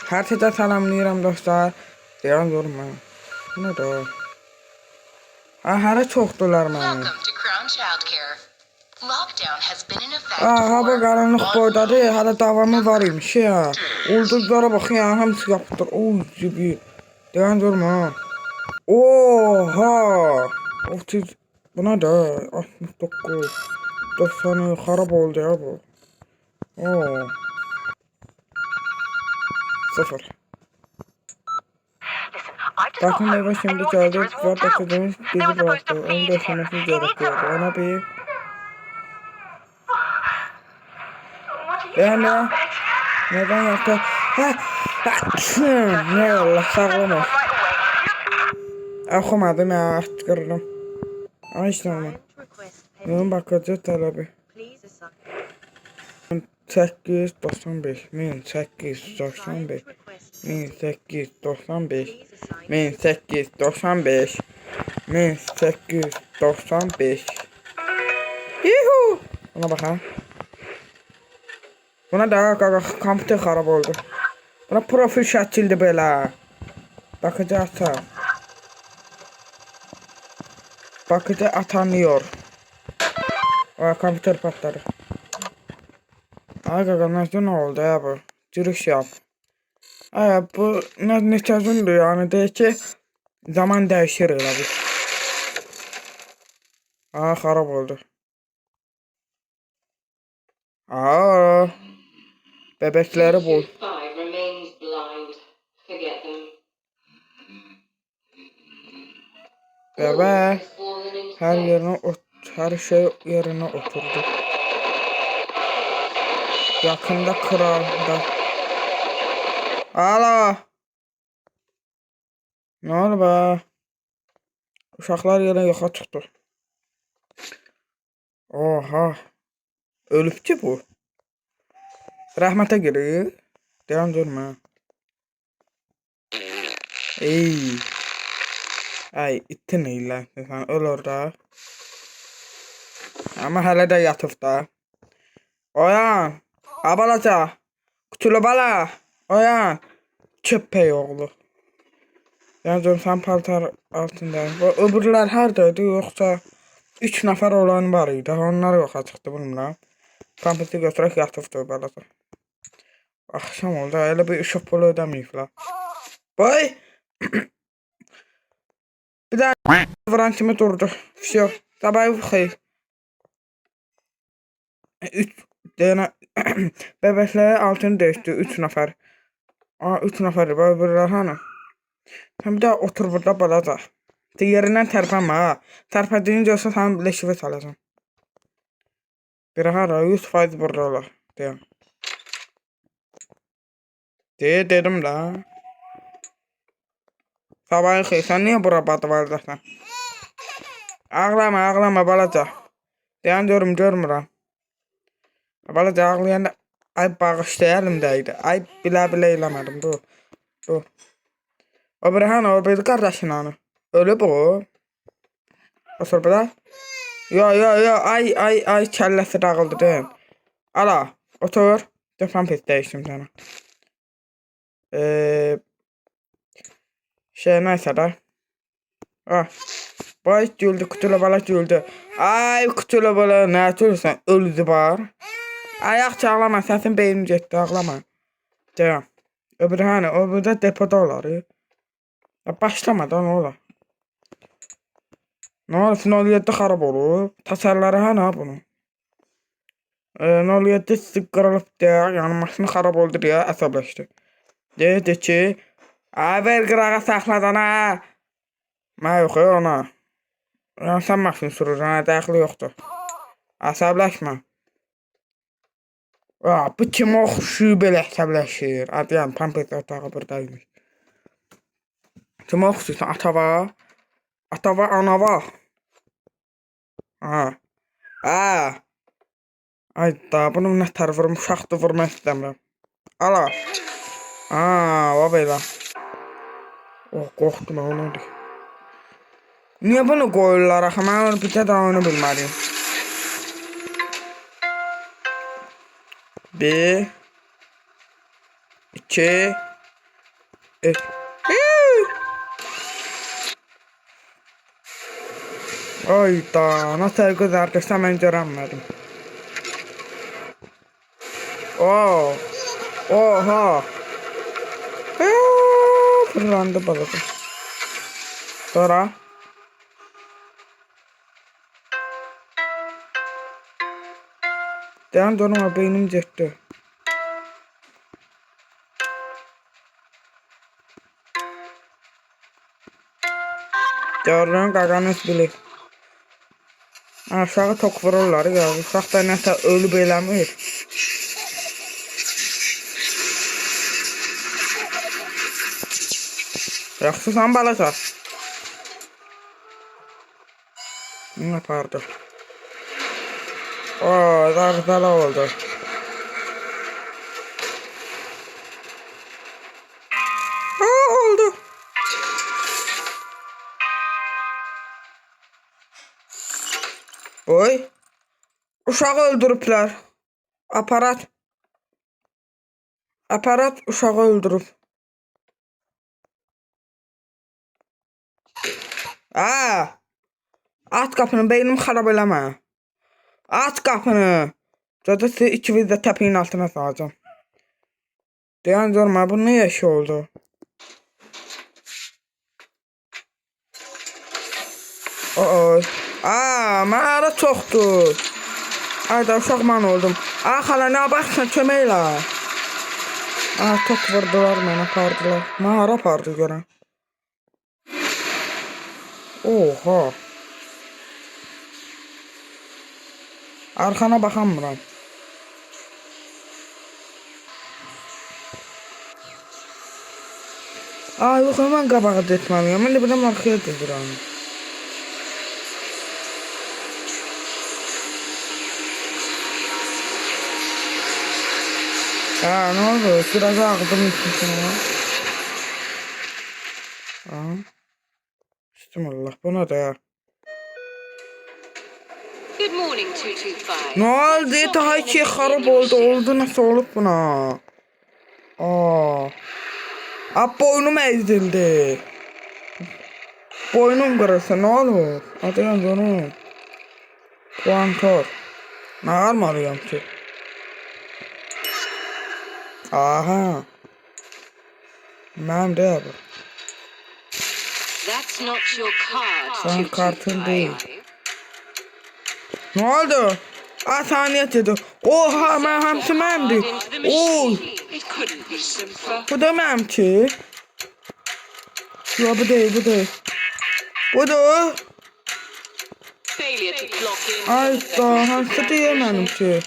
Herkese selamlayıram dostlar. Deyən görüm mən. Bu nə də? Hələ çoxdular mənim. Welcome to Crown Childcare. Lockdown has been in effect Hava for qaranlıq boydadır. Hələ davamı var imiş ya. Ulduzlara bax ya, hamısı yapıdır. Oy cibi. Deyən görüm ha. Oha! 30 buna da 69 90 xarab oldu ya bu. Oo. Sıfır. Bakın eve şimdi geldik ve bakacağımız bizi bıraktı. Onu döşemesi gerekiyordu. Ona bir... Yani... Neden yaptı? Ha! Ne Allah sağlam ol. Okumadım ya artık kırdım. Ay işte onu. Bunun bakıcı talebi. 895 1895 1895 1895 1895 Yuhu! Buna bak ha. Buna da kompüter xarab oldu. Buna profil şəkildi belə. Bakıcı ata. Bakıcı atanıyor. Kompüter patladı. Ay qaqa nə oldu ya bu? Giriş yap. Ay bu neçə gündür yəni deyək ki zaman dəyişir elə bu. Xarab oldu. Bebekləri bol. Bebek her şey yerine oturdu. Yakında kralda. Alo. Ne oldu be? Uşaqlar yerine yoxa çıxdı. Oha. Ölüb ki bu. Rəhmətə girir. Deyən durma. Ey. Ay itin elə. Sən öl orada. Amma hələ də yatıb da. Oyan. Abalaca. Kutulu bala. Oyan. Köpək oğlu. Yəni sən paltar altındayım. Bu öbürlər hardaydı yoxsa 3 nəfər olan var idi. Onlar yoxa çıxdı bilmirəm. Kompüteri götürək yatıbdı balaca. Axşam oldu. Elə bir işıq pulu ödəməyiblər. Boy. Bir də vuran kimi durdu. Всё. Sabah xeyir. 3 dənə bebəkləri altını dəyişdi 3 nəfər. 3 nəfər var hanı? Sən bir daha otur burada balaca. Yerindən tərpənmə ha. Tərpədiyin görsə sənin leşivi salacam. Bir hara 100% burada olar. Deyəm. Dedim da. Sabahı xeyir. Sən niyə bura badvaldasan? Ağlama balaca. Deyən görmürəm. Balaca ağlayanda ay bağışlayalım deydi. Ay bilə eləmədim bu. O bir hanı o bir qardaşın hanı. Ölüb o. Otur burada. Yo ay kəlləsi dağıldı deyim. Ala otur. Defan pet dəyişdim sana. Neyse da. Boy güldü kutulu bala güldü. Ay kutulu bala nə atırsan öldü var. Ayak ağlama səsin beynim getdi ağlama. Deyəm. Öbür hanı o burada depoda olar. Başlamadan olar. Ne oldu? 07 xarab olub. Tasarları hana bunun? 07 qırılıb deyə, yəni maşını xarab oldu deyə əsəbləşdi. Dedi ki, ver qırağa saxladan ha. Mən yox ona. Yəni sən maşını sürürsən, dəxli yoxdur. Əsəbləşmə. Bu kim oxşuyub belə əsəbləşir? Adiyəm, pampet otağı buradaymış. Kim oxşuysan? Atava, anava. Ay da bunun nə tər vurmuşaqdı vurmaq istəmirəm. Ala. O belə. Qorxdum onu. Niyə bunu qoyurlar axı? Mən onu bir də onu bilməliyim. 1 2 E. Ayda, nasıl güzeldirse ben göremedim. Oo. Oha. Fırlandı balık. Sonra. Devam durma, beynim cepti. Gördüğün qaganız bilir. Aşağı tok vururlar ya. Uşaq da nəsə ölüb eləmir. Yaxşısan balaca. Ne yapardı? Oo, zarzalı oldu. Oldu. Oy. Uşağı öldürüblər. Aparat. Aparat uşağı öldürüb. Aç qapını, beynim xarab eləmə. Aç qapını. Zaten sizi ikiniz də təpiyin altına salacağım. Deyən görmə, bu nə işi oldu? Oy. Mənə çoxdur. Ayda uşaq mən oldum. Xala, nə baxsan kömək elə. Tok vurdular mənə, apardılar. Mən hara apardı görən. Oha. Arxana baxamıram. Yox, mən qabağa getməliyəm. Mən də birdən arxaya gedirəm. Ne oldu? Biraz ağzım üstüne. Bismillah, buna da. Good morning, 225. Ne oldu? Daha iki xarab oldu. Nasıl olub buna? Boynum ezildi. Boynum kırılsa ne olur? Hadi yan canım. Kuantör. Ne almalıyım ki? Aha. Mənim de bu. That's not your card. Sen kartın değil. Ne oldu? Saniyet dedi. Oha, mən hamısı mənimdir. It couldn't be simpler. Bu da mənim ki. Yo, bu değil. Bu da. Failure to clock in. Ayda, hamısı değil mənim ki.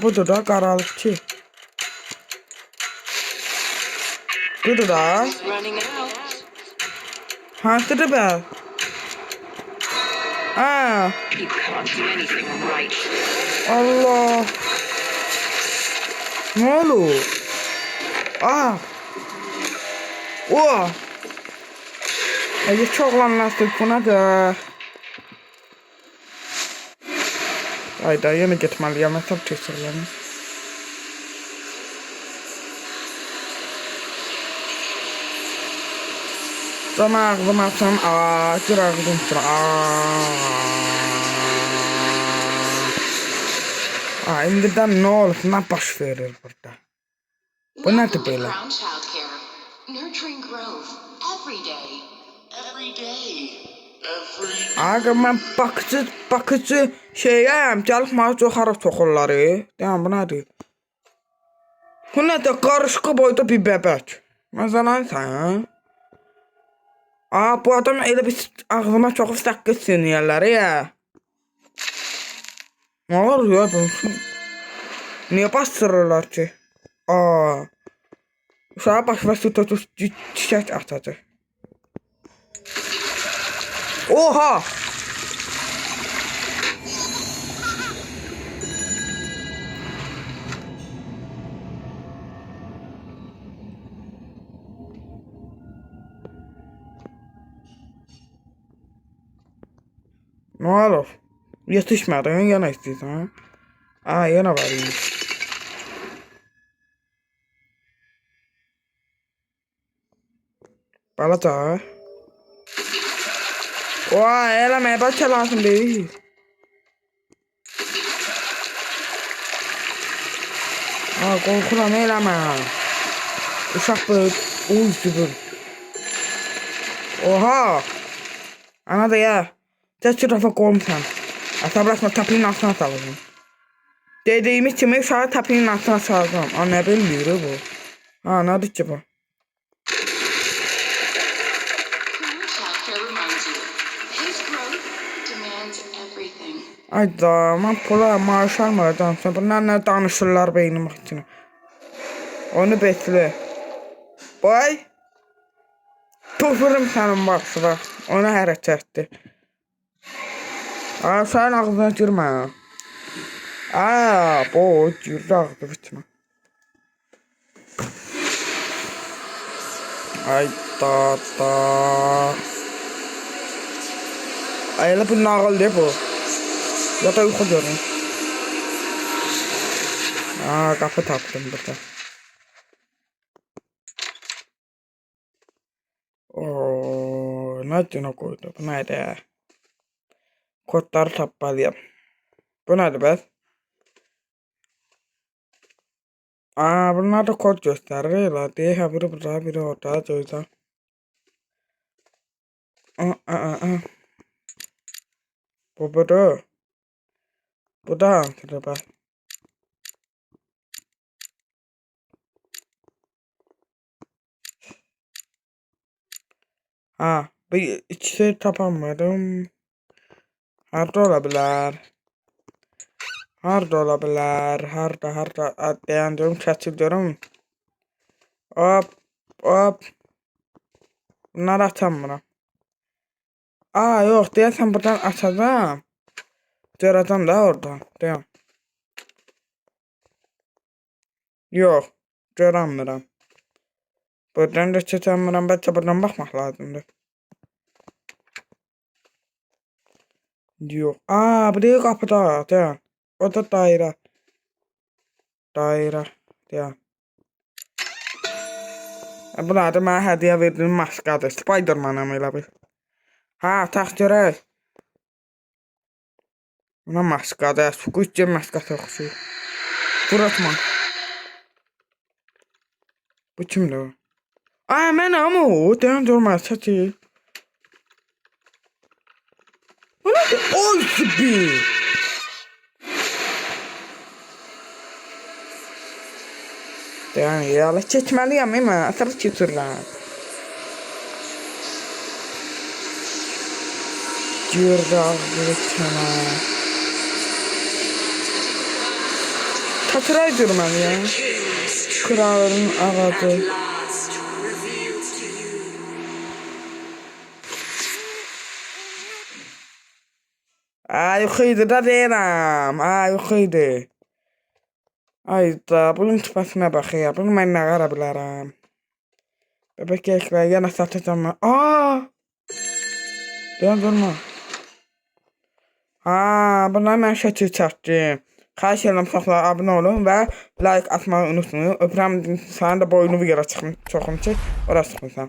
Bu da qaralıq ki. Bu da. Running out. Hamısı be. You can't do anything right. Allah. Ne olur? Çok anlaştık buna da. Ayda yine gitmeliyim. Hesap kesiliyim. Sonra ağzım açsam. Cır ağzım sıra. İndiden ne olur? Ne baş verir burada? Bu nədir belə? Crown Childcare. Nurturing growth every day. Mən bakıcı şeyəm. Gəlib mənə çox xarab toxurları. Deyəm, bu nədir? Bu nədir? Qarışqa boyda bir bəbək. Məsələn sən? Bu adam elə bir ağzıma çox səqqə sinirlər ya. Ne olur ya bunun? Niye bastırırlar ki? Uşağa başına su tutup çiçek atacak. Oha! Ne olur? Yetişmedin, yana istiyorsan. Yana varmış. Balaca. Vay, eləməyə bəlkə lazım deyil. Qorxuram, eləmə. Uşaq böyle uy. Oha. Ana da ya. Cəsur rafa qoymuşam. Əsəbləşmə, təpinin altına salacağım. Dediğimiz kimi uşağı təpinin altına salacağım. Nə bilmir bu. Nədir ki bu? Ayda, mən pula maaş almayacağım. Bunlar nə danışırlar beynim içine. Onu bekle. Boy. Tufurum sənin baxışına. Ona hərəkətdir. Sən ağzına girmə. Bu girdi ağzı içine. Ayda. Elə bir nağıl deyil bu. Ya da yuxu görün. Qapı tapdım burada. Nə günə qoydu? Bu nədir? Kodları tapmalıyam. Bu nədir bəs? Bunlar da kod göstərir. Biri burada, biri orada. Gözəm. Bu budur. Bu da hansıdır bəs? Bir ikisi tapamadım. Harda olabilir? Harda olabilir? Harda? Dayanıyorum, çəkiliyorum. Hop. Bunları açamıram. Yox, deyəsən buradan açacağım. Görəcəm da oradan. Dayan. Yox, görəmirəm. Buradan da keçəmirəm. Bəlkə buradan baxmaq lazımdır. Yox. Buraya qapıda. Dayan. O da dairə. Dayan. Bunlar da mənə hədiyyə verdiyim maskadır. Spider-Man'am elə bir. Tax görək. Buna maskadır. Squid Game maskası oxşuyur. Fırlatma. Bu kimdir o? Mənəm o. Dayan durma. Çəkil. Bu nədir? Oy sibi. Dayan ya. Keçməliyəm mən. Əsəri keçirlər. Girdə Kaçıray durmalıyım. Kralın ağacı. Yuxuydu da deyirəm. Yuxuydu. Ayda, bunun tipəsinə bax ya. Bunu mən nə qara bilərəm. Bebek geklər, yenə satacağım mən. Dayan durma. Bunlar mən şəkil çəkdim. Xahiş edirəm uşaqlar, abunə olun və like atmayı unutmayın. Öpürəm, sənin də boyunu bir yerə çoxum ki, orası çıxmırsan.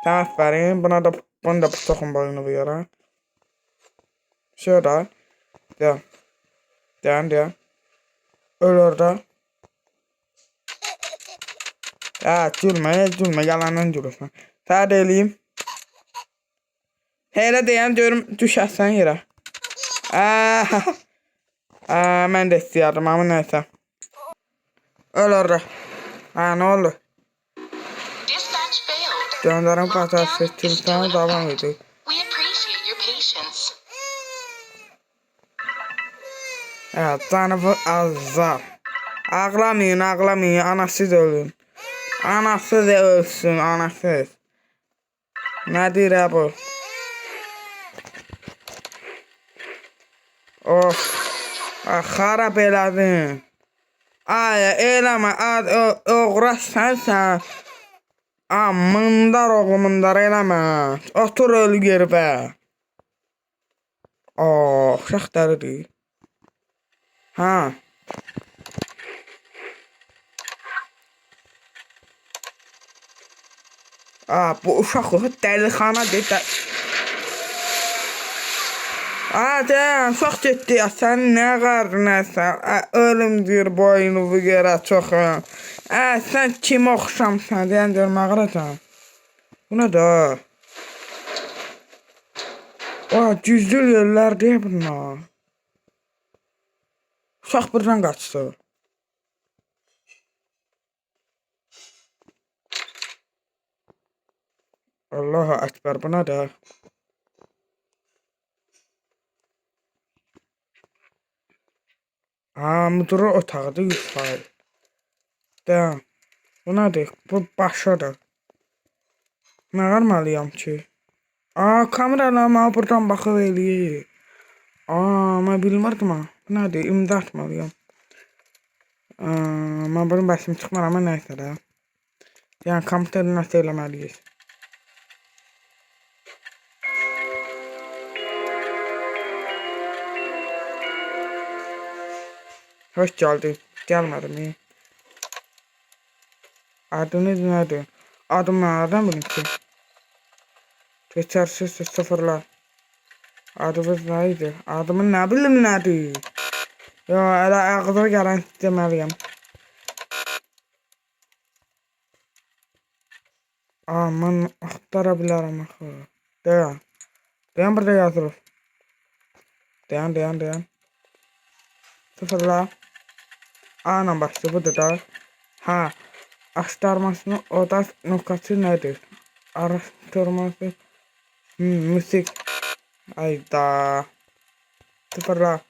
Sən əfərin, bunu da çoxum boyunu bir yerə. Şurada. Dayan. Öl orada. Gülmə, yalandan gülürsən. Sənə də eləyim. Elə deyəm, görüm, düşəsən yerə. Mən də istəyərdim, amma nəysə. Öl orada. Nə oldu? Döndürüm pasaj seçilsən, davam edir. Canımı azar. Ağlamayın, anasız ölün. Anasız ölsün, anasız. Nədir bu? Of. Xarab elədin. Eləmə. Oğraş sənsən. Mındar eləmə. Otur ölü yeribə. Uşaq dəridir. Bu uşaq o dəlixana deyil. Can, çox getdi ya. Sən nə qarnəsən? Ölüm deyir boynumu görə çoxam. Sən kim oxşamsan deyən deyir mağaracan. Bu nə da? Güzdül yerlər deyə bunlar. Uşaq buradan qaçdı. Allahu Ekber, bu nə da? Müdürü otağıdır 100%. Dayan. Bu nədir? Bu başıdır. Nə qarmalıyam ki? Kameralarıma buradan baxıb eləyir. Mən bilmirdim ha. Bu nədir? İmza atmalıyam. Mən bunun bəsim çıxmır ama nəysə də. Yəni kompüteri nəsə eləməliyik. Hoş geldin. Gelmedim mi? Adınız nedir? Adım nereden bileyim ki? Geçersiz sıfırlar. Adımız neydi? Adımın ne bileyim nedir? Ya elə ağzına gələn deməliyəm. Mən axtara bilərəm axı. Dayan. Dayan, burada yazılır. Dayan. Sıfırlar. A'la başlıyor, budur da. Aktarmasının odak noktası nedir? Araştırması. Müzik. Ayda. Sıfırlar.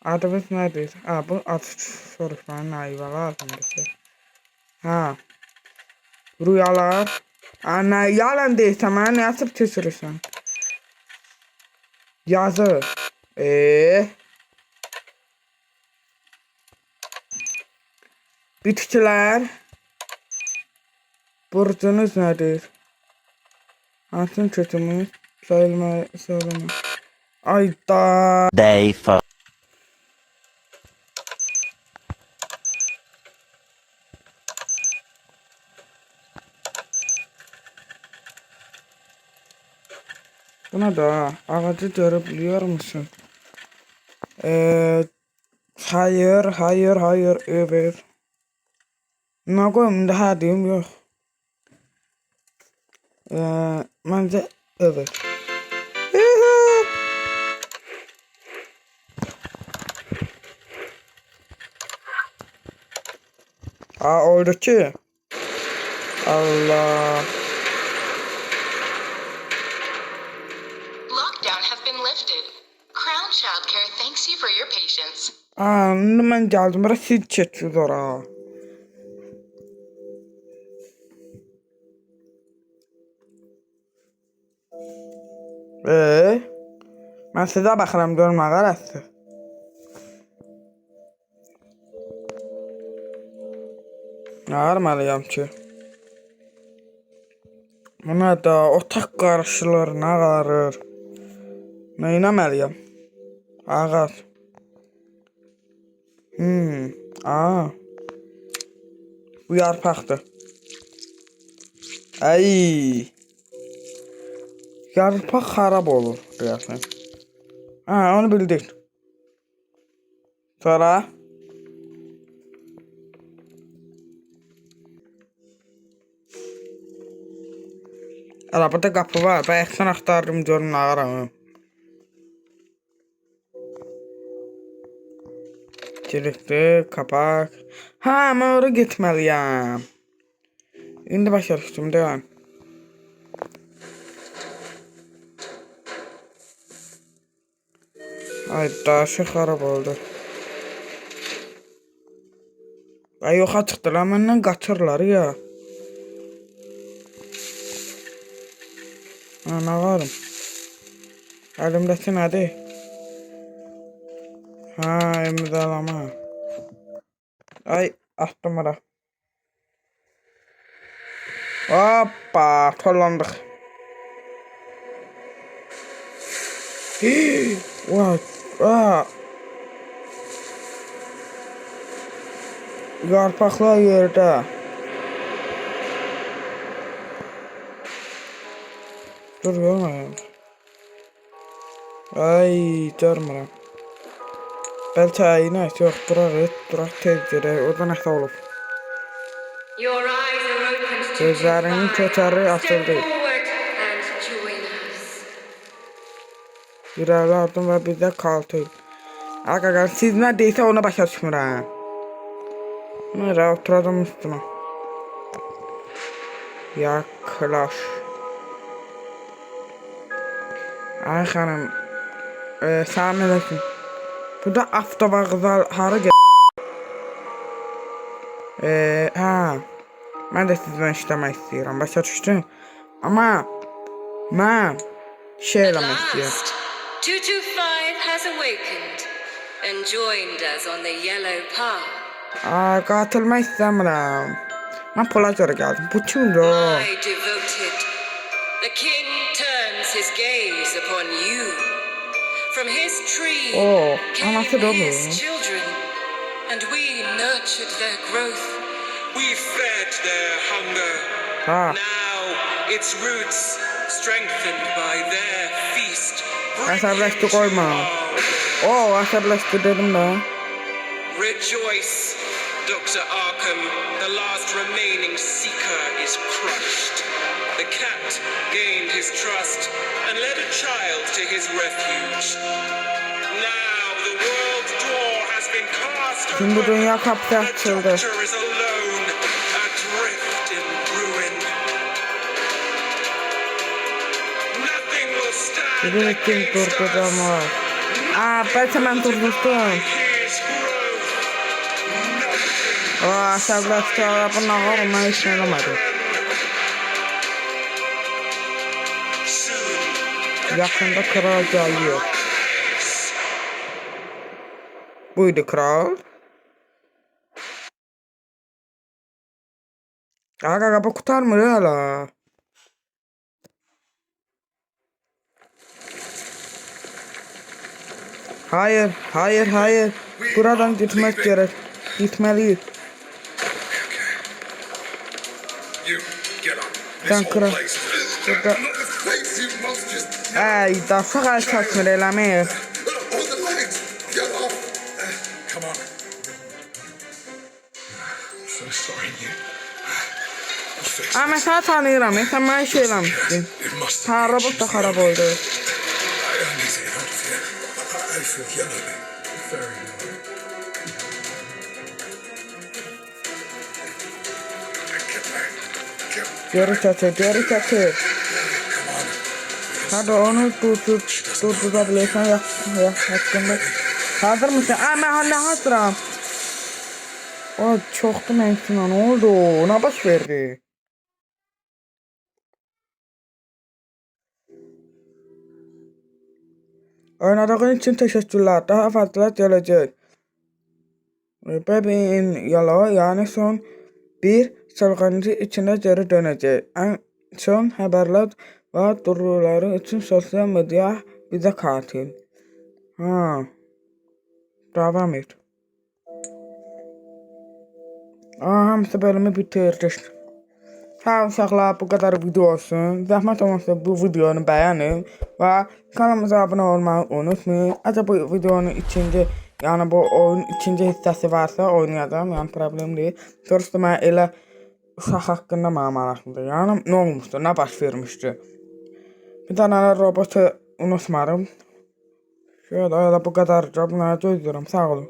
Adımız nedir? Bu atış soruşmanın ayva lazımdır. Rüyalar. Yalan değilse bana ne yazıp keçirirsən? Yazı. Bitkiler. Burcunuz nedir? Altın kötümüz. Sayılma. Ayda. Day 4. Buna da ağacı görebiliyor musun? Hayır, evet. Ne koyayım daha diyeyim yok. Bence evet. Oldu ki. Allah. Lockdown has been lifted. Crown Childcare thanks you for your patience. Ben geldim. Burası siz çekiyoruz oraya. Ben size baxıram görüm nə qarasınız. Nə armalıyam ki? Buna da otaq qarışılır, nə qarır? Nə eləməliyəm? Ağac. Bu yarpaqdır. Yarpaq xarab olur deyəsən. Onu bildik. Sonra burada qapı var. Bayaqdan axtardım görüm nə qaram. Kilitli, kapak. Mən oraya getməliyəm. İndi başa düşdüm, devam. Daşı xarab oldu. Yoxa çıxdılar, məndən qaçırlar ya. Nə varım? Əlimdəki nədir? İmzalama. Attım ora. Hoppa, tollandıq. Yarpaqlar yerdə. Dur görmüyorum. Ay görmürəm. Belki ayına yok durak tez gerek. Orada nəsə olub. Your eyes are opened to Gözlərinin divine. köçəri Step açıldı. forward and join us. İrəlilədim və bizdə kaltı. Arkadaşlar siz nə deysə ona başa düşmürəm. Neyse oturadım üstüme. Yaklaş. Ay xanım. Sen ne dersin? Burada avtovağzal harı gel. Ha. Ben de sizden işlemek istiyorum. Başa düştüm. Ama ben şey At eləmək istiyorum. last, 225 has awakened and joined us on the yellow path. Katılmak istemiyorum. Ben pula göre geldim. Bu kimdir o? My devoted, the king turns his gaze upon you. From his tree Oh, came anası da bu. his children, and we nurtured their growth. We fed their hunger. Ha. Now its roots, strengthened by their feast, bring Əsəbləşdi you to koyma. our Oo, əsəbləşdi dedim də. Rejoice, Dr. Arkham. The last remaining seeker is crushed. The cat gained his trust and led a child to his refuge. Now the world's door has been cast Şimdi open. dünya kapısı The açıldı. doctor is alone, adrift in ruin. Nothing will stand Birini kim against durduracağım us. var. Belki ben durdurdum. His growth. Nothing. O əsəbləşdi. Bundan var mən heç nə eləmədim. Soon. Yaxında kral geliyor. Buydu kral. Aga kapı kurtarmıyor hala. Hayır, hayır, hayır. Buradan gitmek gerek. Gitmeliyiz. You get up. Sen This kral. whole place is Burada. not the face, you monsters. Ey, daşaq əl çəkmir eləmir. On the legs. Get off. Come on. I'm so sorry, you. You fixed Ama this. sen tanıyıram, sen bana şey eləmişsin. It must Ha, have been robot da cheating. xarab oldu. I need to get out of here. I feel yellow. Very yellow. Get back. Get. Geri çəkir, geri çəkir. Come on. Hadi onu durdurabilirsən haqqında. Hazır mısın? Mən hazıram. O çoxdu mənsinə, nə oldu? Nə baş verdi? Oynadığın için teşekkürler. Daha fazla gelecek. Bebeğin yalı yani son bir salgıncı içinde geri dönecek. En son haberler ve durumları için sosyal medya bize katil. Ha. Devam et. Hamısı bölümü bitirdik. Ha uşaqlar bu kadar video olsun. Zəhmət olmasa bu videonu beğenin ve kanalımıza abone olmayı unutmayın. Acaba bu videonun ikinci yani bu oyun ikinci hissəsi varsa oynayacağım. Yani problem değil. Doğrusu mən elə uşaq haqqında mənə maraqlıdır. Yani ne olmuşdu, ne baş vermişdi. Bir tane robotu unutmadım. Şöyle öyle bu kadar. Bunlara gözlüyorum. Sağ olun.